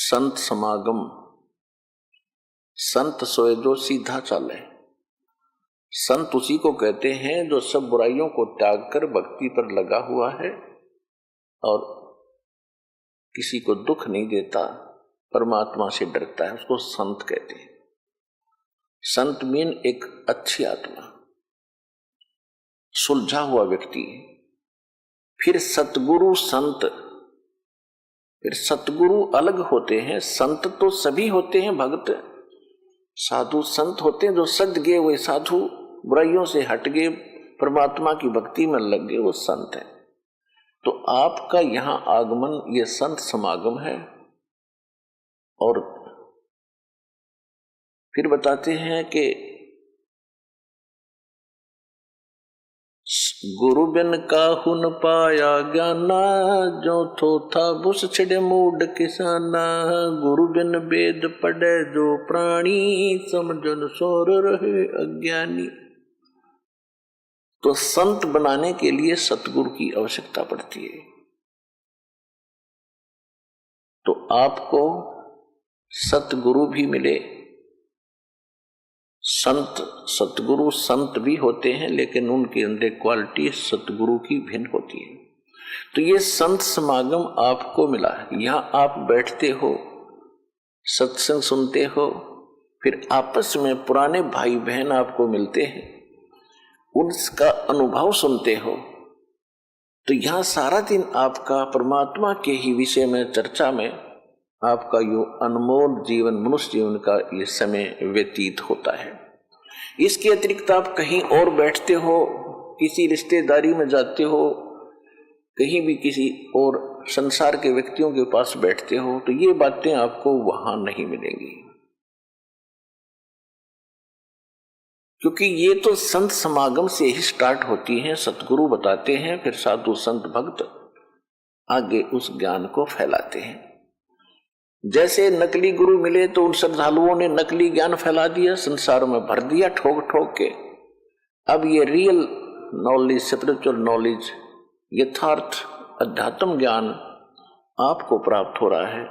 संत समागम। संत सोए जो सीधा चले। संत उसी को कहते हैं जो सब बुराइयों को त्याग कर भक्ति पर लगा हुआ है और किसी को दुख नहीं देता, परमात्मा से डरता है, उसको संत कहते हैं। संत मीन एक अच्छी आत्मा, सुलझा हुआ व्यक्ति। फिर सतगुरु संत, फिर सतगुरु अलग होते हैं। संत तो सभी होते हैं, भक्त साधु संत होते हैं जो सज गए, वे साधु बुराइयों से हट गए, परमात्मा की भक्ति में लग गए, वो संत है। तो आपका यहां आगमन ये संत समागम है। और फिर बताते हैं कि गुरु बिन काहू न पाया ज्ञाना, जो थो था बुस छिड़े मूड किसाना। गुरु बिन वेद पढ़े जो प्राणी, समझन सोर रहे अज्ञानी। तो संत बनाने के लिए सतगुरु की आवश्यकता पड़ती है। तो आपको सतगुरु भी मिले। संत सतगुरु संत भी होते हैं, लेकिन उनके अंदर क्वालिटी सतगुरु की भिन्न होती है। तो ये संत समागम आपको मिला है। यहां आप बैठते हो, सत्संग सुनते हो, फिर आपस में पुराने भाई बहन आपको मिलते हैं, उनका अनुभव सुनते हो। तो यहां सारा दिन आपका परमात्मा के ही विषय में चर्चा में आपका यो अनमोल जीवन, मनुष्य जीवन का ये समय व्यतीत होता है। इसके अतिरिक्त आप कहीं और बैठते हो, किसी रिश्तेदारी में जाते हो, कहीं भी किसी और संसार के व्यक्तियों के पास बैठते हो, तो ये बातें आपको वहां नहीं मिलेंगी। क्योंकि ये तो संत समागम से ही स्टार्ट होती हैं। सतगुरु बताते हैं, फिर साधु संत भक्त आगे उस ज्ञान को फैलाते हैं। जैसे नकली गुरु मिले तो उन श्रद्धालुओं ने नकली ज्ञान फैला दिया, संसार में भर दिया ठोक ठोक के। अब ये रियल नॉलेज, स्पिरिचुअल नॉलेज, यथार्थ अध्यात्म ज्ञान आपको प्राप्त हो रहा है।